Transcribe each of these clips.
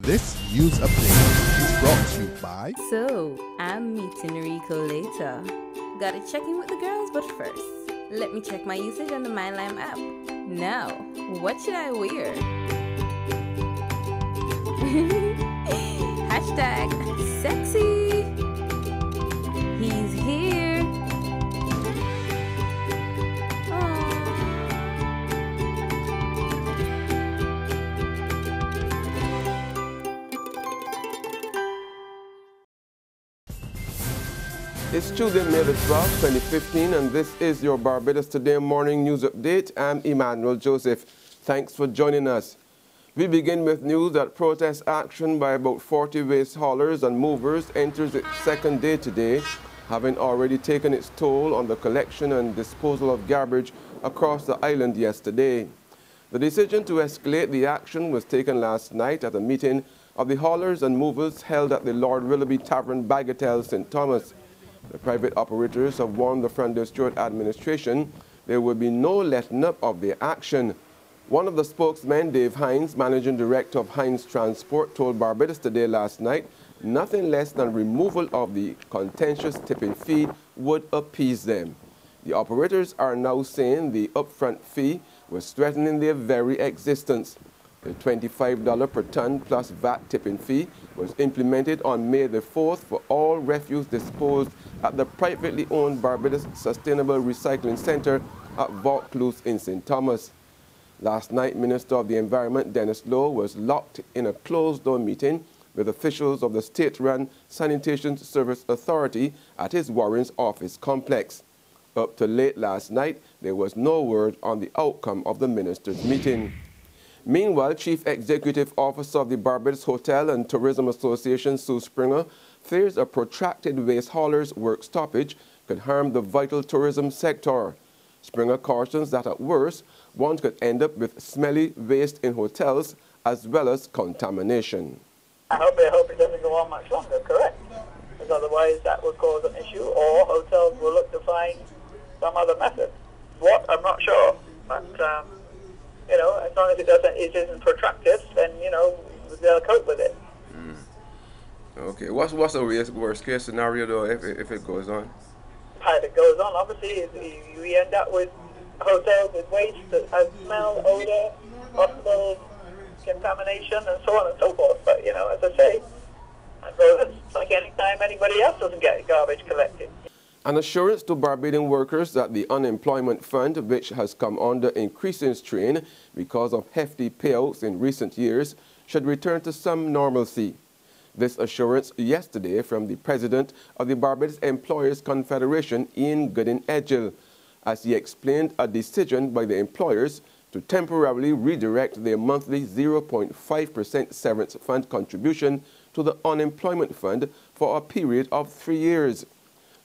This news update is brought to you by... So, I'm meeting Rico later. Gotta check in with the girls, but first, let me check my usage on the MyLime app. Now, what should I wear? Hashtag sexy. He's here. It's Tuesday, May the 12th, 2015, and this is your Barbados Today morning news update. I'm Emmanuel Joseph. Thanks for joining us. We begin with news that protest action by about 40 waste haulers and movers enters its second day today, having already taken its toll on the collection and disposal of garbage across the island yesterday. The decision to escalate the action was taken last night at a meeting of the haulers and movers held at the Lord Willoughby Tavern, Bagatelle, St. Thomas. The private operators have warned the Frontier Stewart administration there will be no letting up of their action. One of the spokesmen, Dave Hines, managing director of Hines Transport, told Barbados Today last night nothing less than removal of the contentious tipping fee would appease them. The operators are now saying the upfront fee was threatening their very existence. The $25 per ton plus VAT tipping fee was implemented on May the 4th for all refuse disposed at the privately owned Barbados Sustainable Recycling Centre at Vaucluse in St. Thomas. Last night, Minister of the Environment Dennis Lowe was locked in a closed-door meeting with officials of the state-run Sanitation Service Authority at his Warren's office complex. Up to late last night, there was no word on the outcome of the minister's meeting. Meanwhile, Chief Executive Officer of the Barbados Hotel and Tourism Association, Sue Springer, fears a protracted waste haulers' work stoppage could harm the vital tourism sector. Springer cautions that at worst, one could end up with smelly waste in hotels as well as contamination. I hope it doesn't go on much longer, correct? Because otherwise that would cause an issue, or hotels will look to find some other method. What? I'm not sure. But, you know, as long as it isn't protracted, then, you know, they'll cope with it. Okay, what's the worst case scenario though if it goes on? If it goes on, obviously, we end up with hotels with waste that has smell, odor, hospitals, contamination, and so on and so forth. But, you know, as I say, it's like any time anybody else doesn't get garbage collected. An assurance to Barbadian workers that the unemployment fund, which has come under increasing strain because of hefty payouts in recent years, should return to some normalcy. This assurance yesterday from the president of the Barbados Employers Confederation, Ian Goodin-Edgill, as he explained a decision by the employers to temporarily redirect their monthly 0.5% severance fund contribution to the unemployment fund for a period of 3 years.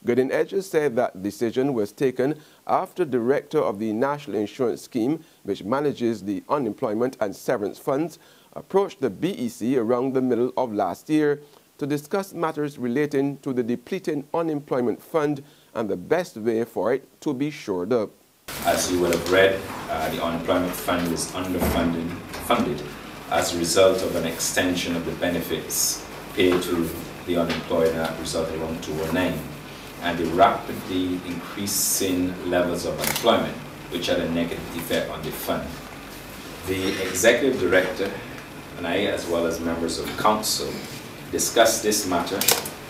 Goodin-Edgill said that decision was taken after director of the National Insurance Scheme, which manages the unemployment and severance funds, approached the BEC around the middle of last year to discuss matters relating to the depleting unemployment fund and the best way for it to be shored up. As you would have read, the unemployment fund is funded as a result of an extension of the benefits paid to the unemployed, and that resulted in 2009. And the rapidly increasing levels of employment, which had a negative effect on the fund. The executive director and I, as well as members of council, discussed this matter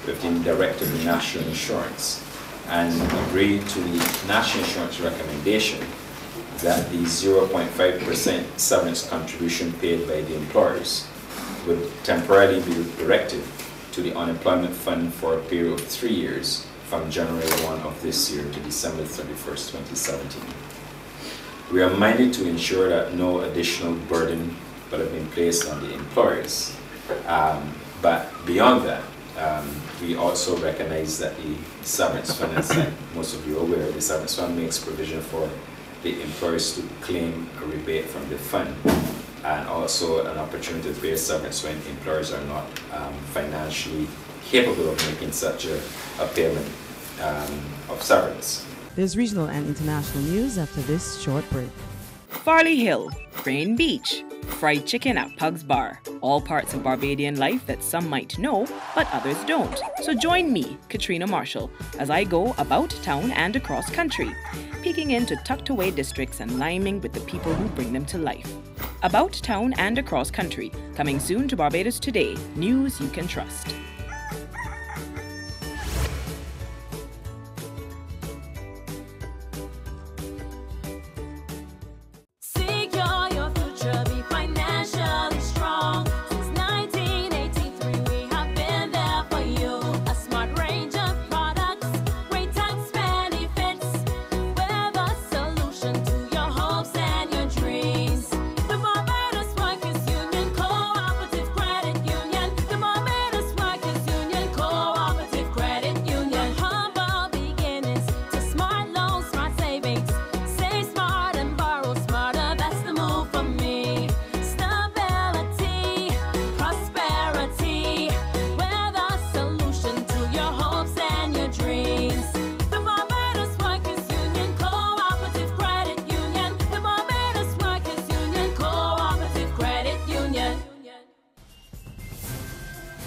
with the director of the National Insurance and agreed to the National Insurance recommendation that the 0.5% severance contribution paid by the employers would temporarily be directed to the unemployment fund for a period of 3 years, from January 1 of this year to December 31st, 2017. We are minded to ensure that no additional burden will have been placed on the employers. But beyond that, we also recognize that the severance fund, as most of you are aware, the severance fund makes provision for the employers to claim a rebate from the fund, and also an opportunity to pay severance when employers are not financially capable of making such a payment of severance. There's regional and international news after this short break. Farley Hill, Crane Beach, fried chicken at Pug's Bar. All parts of Barbadian life that some might know, but others don't. So join me, Katrina Marshall, as I go about town and across country, peeking into tucked away districts and liming with the people who bring them to life. About town and across country, coming soon to Barbados Today, news you can trust.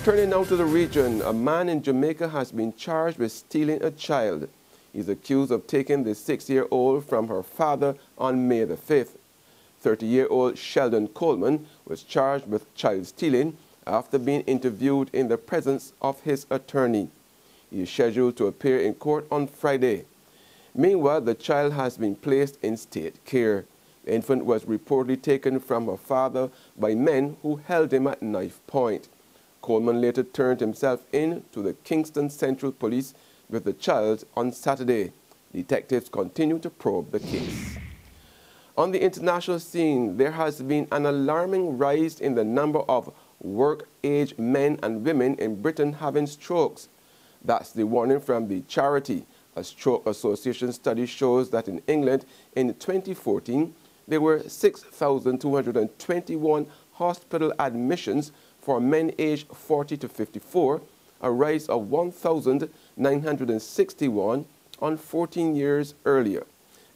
Turning now to the region, a man in Jamaica has been charged with stealing a child. He's accused of taking the 6-year-old from her father on May the 5th. 30-year-old Sheldon Coleman was charged with child stealing after being interviewed in the presence of his attorney. He is scheduled to appear in court on Friday. Meanwhile, the child has been placed in state care. The infant was reportedly taken from her father by men who held him at knife point. Coleman later turned himself in to the Kingston Central Police with the child on Saturday. Detectives continue to probe the case. On the international scene, there has been an alarming rise in the number of work-age men and women in Britain having strokes. That's the warning from the charity. A Stroke Association study shows that in England in 2014, there were 6,221 hospital admissions for men aged 40 to 54, a rise of 1,961 on 14 years earlier.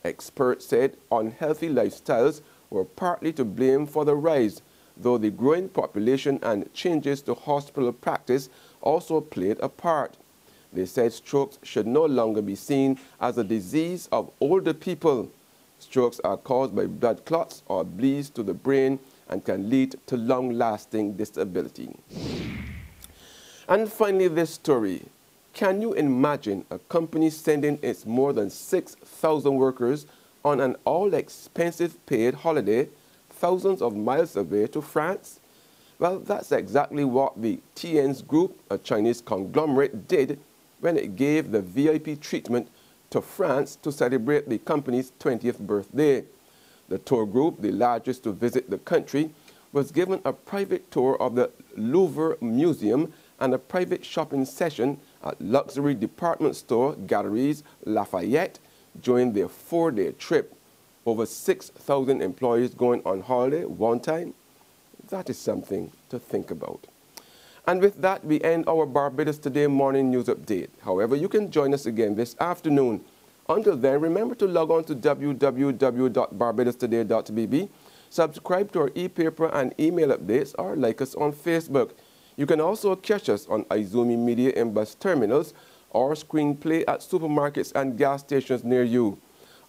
Experts said unhealthy lifestyles were partly to blame for the rise, though the growing population and changes to hospital practice also played a part. They said strokes should no longer be seen as a disease of older people. Strokes are caused by blood clots or bleeds to the brain and can lead to long-lasting disability. And finally, this story. Can you imagine a company sending its more than 6,000 workers on an all-expensive paid holiday thousands of miles away to France? Well, that's exactly what the TN's Group, a Chinese conglomerate, did when it gave the VIP treatment to France to celebrate the company's 20th birthday. The tour group, the largest to visit the country, was given a private tour of the Louvre Museum and a private shopping session at luxury department store Galeries Lafayette during their 4-day trip. Over 6,000 employees going on holiday one time. That is something to think about. And with that, we end our Barbados Today morning news update. However, you can join us again this afternoon. Until then, remember to log on to www.barbadostoday.bb, subscribe to our e-paper and email updates, or like us on Facebook. You can also catch us on Izumi Media in bus terminals or screenplay at supermarkets and gas stations near you.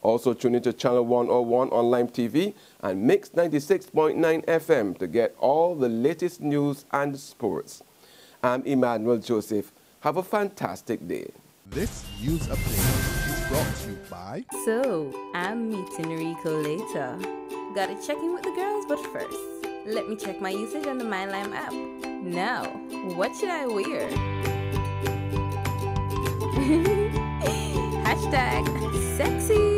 Also tune into Channel 101 on Lime TV and Mix 96.9 FM to get all the latest news and sports. I'm Emmanuel Joseph. Have a fantastic day. This news update is brought to you by... So, I'm meeting Rico later. Gotta check in with the girls, but first, let me check my usage on the MyLime app. Now, what should I wear? #sexy.